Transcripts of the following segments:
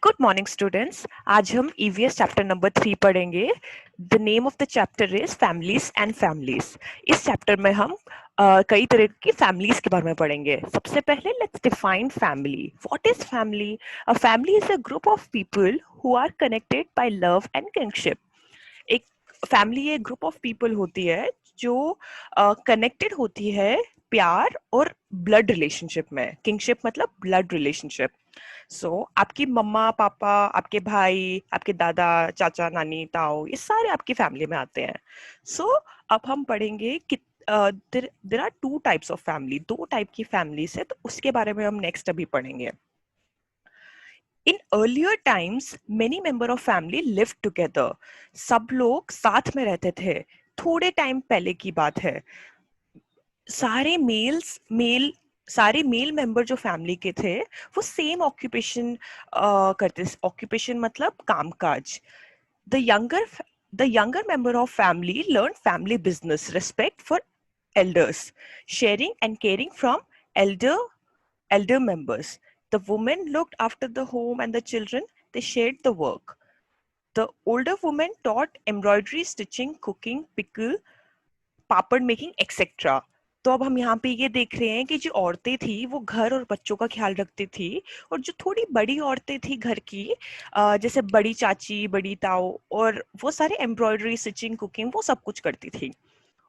Good morning students. आज हम EVS chapter number 3 पढ़ेंगे। The name of the chapter is families and families. इस chapter में हम कई तरह की फैमिलीज के बारे में पढ़ेंगे। सबसे पहले let's define family. What is family? A family is a group of people who are connected by love and kinship. एक फैमिली एक ग्रुप ऑफ पीपल होती है जो कनेक्टेड होती है प्यार और ब्लड रिलेशनशिप में। किंगशिप मतलब ब्लड रिलेशनशिप। आपकी मम्मा पापा, आपके भाई, आपके दादा चाचा नानी ताऊ, ये सारे आपकी फैमिली में आते हैं। अब हम पढ़ेंगे कि there are two types of family. दो टाइप की फैमिलीज है, तो उसके बारे में हम नेक्स्ट अभी पढ़ेंगे। In earlier times many member of family live together. सब लोग साथ में रहते थे। थोड़े टाइम पहले की बात है। सारे सारे मेल मेंबर जो फैमिली के थे वो सेम ऑक्यूपेशन करते। ऑक्यूपेशन मतलब कामकाज। The younger the younger member of family learn family business, respect for elders, sharing and caring from elder members. The women looked after the home and the children. They shared the work. The older woman taught embroidery, stitching, cooking, pickle, papad making etcetera. तो अब हम यहाँ पे ये देख रहे हैं कि जो औरतें थी वो घर और बच्चों का ख्याल रखती थी, और जो थोड़ी बड़ी औरतें थी घर की, जैसे बड़ी चाची, बड़ी ताऊ, और वो सारे एम्ब्रॉयडरी, स्टिचिंग, कुकिंग, वो सब कुछ करती थी।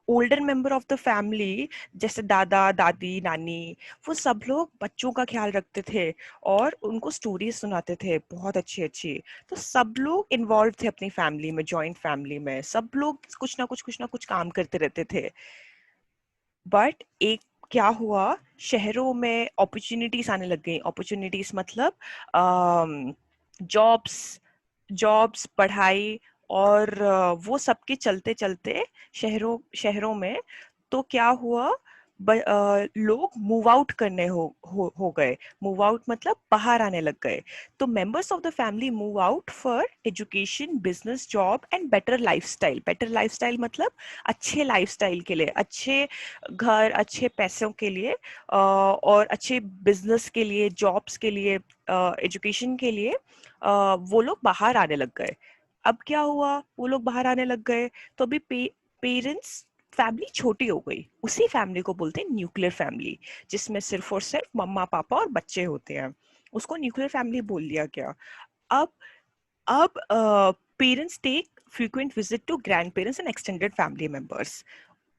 Older member of the family जैसे दादा दादी नानी, वो सब लोग बच्चों का ख्याल रखते थे और उनको स्टोरीज सुनाते थे बहुत अच्छी अच्छी। तो सब लोग इन्वॉल्व थे अपनी फैमिली में, जॉइंट फैमिली में। सब लोग कुछ ना कुछ काम करते रहते थे। बट एक क्या हुआ, शहरों में अपॉर्चुनिटीज आने लग गई। अपॉर्चुनिटीज मतलब जॉब्स जॉब्स पढ़ाई, और वो सबके चलते चलते शहरों शहरों में तो क्या हुआ, लोग मूव आउट करने हो गए। मूव आउट मतलब बाहर आने लग गए। तो members of the family move out for education, business, job and better lifestyle. Better lifestyle मतलब अच्छे लाइफस्टाइल के लिए, अच्छे घर, अच्छे पैसों के लिए, और अच्छे बिजनेस के लिए, जॉब्स के लिए, एजुकेशन के लिए वो लोग बाहर आने लग गए। अब क्या हुआ, वो लोग बाहर आने लग गए तो अभी पेरेंट्स फैमिली छोटी हो गई। उसी फैमिली को बोलते हैं न्यूक्लियर फैमिली, जिसमें सिर्फ और सिर्फ मम्मा पापा और बच्चे होते हैं। उसको न्यूक्लियर फैमिली बोल दिया गया। अब अब parents take frequent visit to grandparents and extended family members.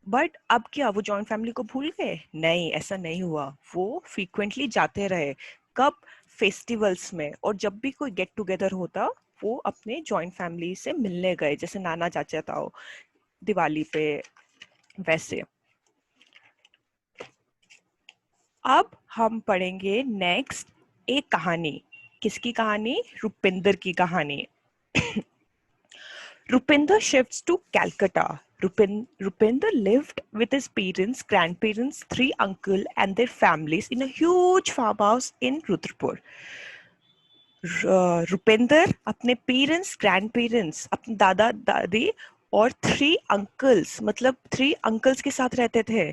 But अब क्या वो जॉइंट फैमिली को भूल गए? नहीं, ऐसा नहीं हुआ। वो फ्रीक्वेंटली जाते रहे। कब? फेस्टिवल्स में, और जब भी कोई गेट टुगेदर होता वो अपने जॉइंट फैमिली से मिलने गए, जैसे नाना चाचा ताऊ दिवाली पे, वैसे। अब हम पढ़ेंगे नेक्स्ट एक कहानी। किसकी कहानी? रुपिंदर की कहानी। Rupinder shifts to Calcutta. Rupinder lived with his parents, grandparents, three uncles, and their families in a huge farmhouse in Rudrapur. Rupinder अपने पेरेंट्स, ग्रैंड पेरेंट्स, अपने दादा दादी और थ्री अंकल्स के साथ रहते थे।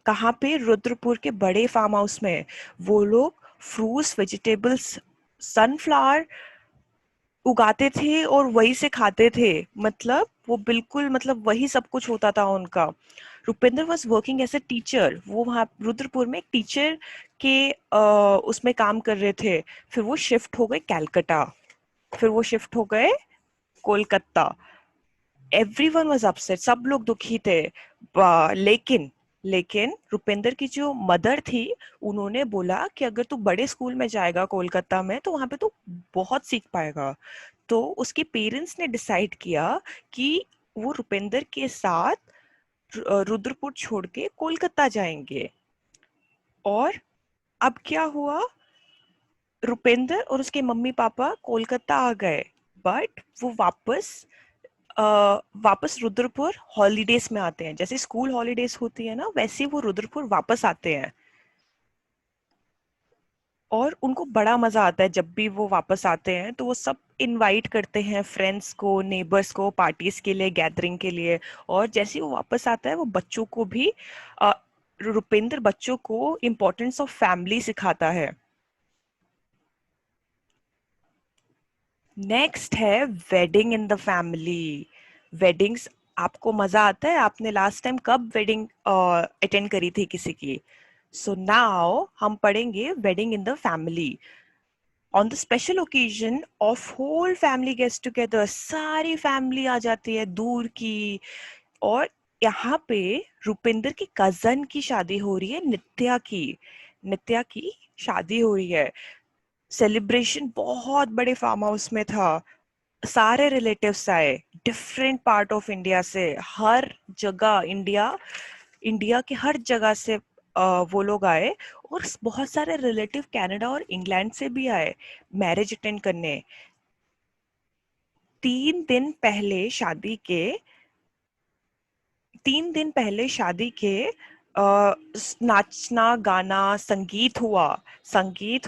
कहाँ पे? रुद्रपुर के बड़े फार्म हाउस में। वो लोग फ्रूट्स, वेजिटेबल्स, सनफ्लावर उगाते थे और वही से खाते थे। मतलब वो बिल्कुल, मतलब वही सब कुछ होता था उनका। Rupendra was working as a teacher. वो वहाँ रुद्रपुर में एक टीचर के उसमें काम कर रहे थे। फिर वो शिफ्ट हो गए कैलकाटा, फिर वो शिफ्ट हो गए कोलकाता। एवरीवन वाज अपसेट, सब लोग दुखी थे। लेकिन लेकिन रुपेंद्र की जो मदर थी, उन्होंने बोला कि अगर तू बड़े स्कूल में जाएगा कोलकाता में तो वहां पे तू बहुत सीख पाएगा। तो उसके पेरेंट्स ने डिसाइड किया कि वो रुपेंद्र के साथ रुद्रपुर छोड़ के कोलकाता जाएंगे। और अब क्या हुआ, रुपेंद्र और उसके मम्मी पापा कोलकाता आ गए। बट वो वापस रुद्रपुर हॉलीडेज में आते हैं। जैसे स्कूल हॉलीडेज होती है ना, वैसे वो रुद्रपुर वापस आते हैं। और उनको बड़ा मजा आता है जब भी वो वापस आते हैं। तो वो सब इनवाइट करते हैं फ्रेंड्स को, नेबर्स को, पार्टीज के लिए, गैदरिंग के लिए। और जैसे ही वो वापस आता है, वो बच्चों को भी अ, रुपेंद्र बच्चों को इम्पोर्टेंस ऑफ फैमिली सिखाता है। नेक्स्ट है wedding in the family. Weddings, आपको मजा आता है? आपने लास्ट टाइम कब वेडिंग अटेंड करी थी किसी की? सो नाउ हम पढ़ेंगे wedding in the family. On the special occasion of whole family gets together, सारी फैमिली आ जाती है दूर की, और यहाँ पे रुपिंदर की कजन की शादी हो रही है, नित्या की। नित्या की शादी हो रही है। सेलिब्रेशन बहुत बड़े फार्म हाउस में था। सारे रिलेटिव्स आए, डिफरेंट पार्ट ऑफ इंडिया से, हर जगह इंडिया इंडिया के हर जगह से वो लोग आए। और बहुत सारे रिलेटिव कनाडा और इंग्लैंड से भी आए मैरिज अटेंड करने। 3 दिन पहले शादी के 3 दिन पहले शादी के नाचना गाना संगीत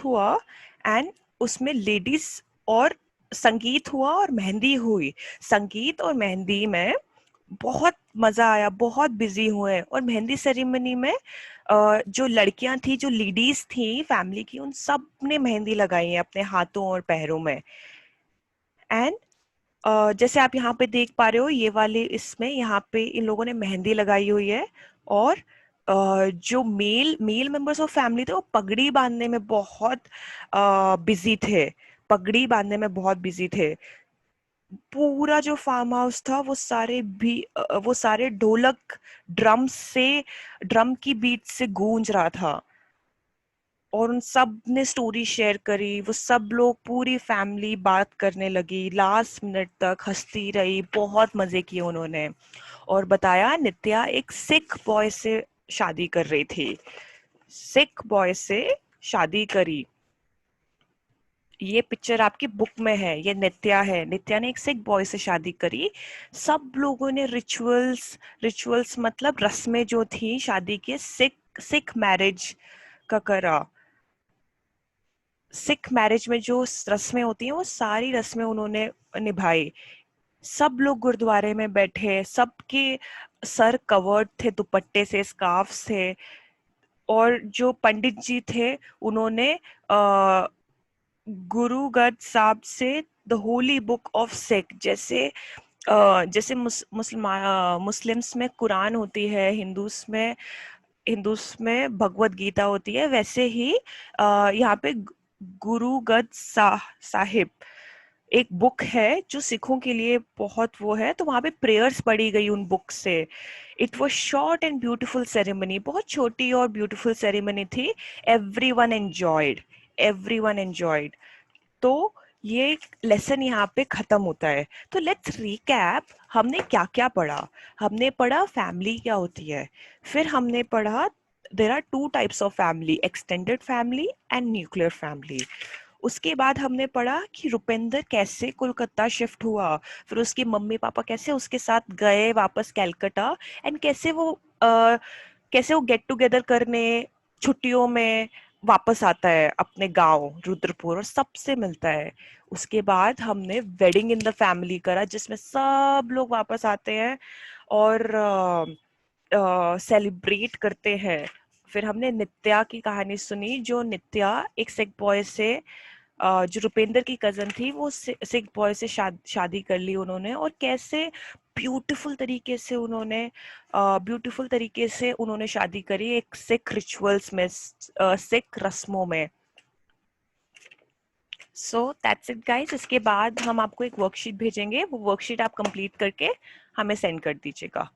हुआ एंड उसमें लेडीज और संगीत हुआ और मेहंदी हुई। संगीत और मेहंदी में बहुत मजा आया, बहुत बिजी हुए। और मेहंदी सेरेमनी में जो लड़कियां थी, जो लेडीज थी फैमिली की, उन सब ने मेहंदी लगाई है अपने हाथों और पैरों में। एंड जैसे आप यहाँ पे देख पा रहे हो, ये वाले इसमें यहाँ पे इन लोगों ने मेहंदी लगाई हुई है। और जो male male members of family थे, वो पगड़ी बांधने में बहुत बिजी थे। पगड़ी बांधने में बहुत बिजी थे। पूरा जो फार्म हाउस था वो सारे ढोलक, ड्रम की बीट से गूंज रहा था। और उन सब ने स्टोरी शेयर करी, वो सब लोग पूरी फैमिली बात करने लगी, लास्ट मिनट तक हंसती रही, बहुत मजे किए उन्होंने। और बताया नित्या एक सिख बॉय से शादी कर रही थी, सिख बॉय से शादी करी। ये पिक्चर आपकी बुक में है, ये नित्या है, नित्या ने एक सिख बॉय से शादी करी। सब लोगों ने रिचुअल्स मतलब रस्में जो थी शादी के, सिख सिख मैरिज का करा। सिख मैरिज में जो रस्में होती हैं, वो सारी रस्में उन्होंने निभाई। सब लोग गुरुद्वारे में बैठे, सबके सर कवर्ड थे दुपट्टे से, स्कार्फ से। और जो पंडित जी थे, उन्होंने गुरु ग्रंथ साहब से the Holi book of Sikh, जैसे मुस्लिम्स में कुरान होती है, हिंदूस में भगवत गीता होती है, वैसे ही यहाँ पे गुरु ग्रंथ साहिब एक बुक है जो सिखों के लिए बहुत वो है। तो वहां पे प्रेयर्स पढ़ी गई उन बुक से। It was short and beautiful ceremony, बहुत छोटी और ब्यूटिफुल सेरेमनी थी। Everyone enjoyed everyone enjoyed. तो ये लेसन यहाँ पे खत्म होता है। तो लेट्स रिकैप, हमने क्या क्या पढ़ा। हमने पढ़ा फैमिली क्या होती है, फिर हमने पढ़ा there are two types of family, extended family and nuclear family. उसके बाद हमने पढ़ा कि रुपेंद्र कैसे कोलकाता शिफ्ट हुआ, फिर उसके मम्मी पापा कैसे उसके साथ गए वापस कैलकाटा, एंड कैसे वो गेट टुगेदर करने छुट्टियों में वापस आता है अपने गांव रुद्रपुर और सबसे मिलता है। उसके बाद हमने वेडिंग इन द फैमिली करा, जिसमें सब लोग वापस आते हैं और सेलिब्रेट करते हैं। फिर हमने नित्या की कहानी सुनी, जो नित्या एक सिख बॉय से जो रुपेंद्र की कजन थी, वो सिख बॉय से शादी कर ली उन्होंने। और कैसे ब्यूटीफुल तरीके से उन्होंने शादी करी एक सिख रिचुअल्स में, सिख रस्मों में। So that's it guys. इसके बाद हम आपको एक वर्कशीट भेजेंगे, वो वर्कशीट आप कंप्लीट करके हमें सेंड कर दीजिएगा।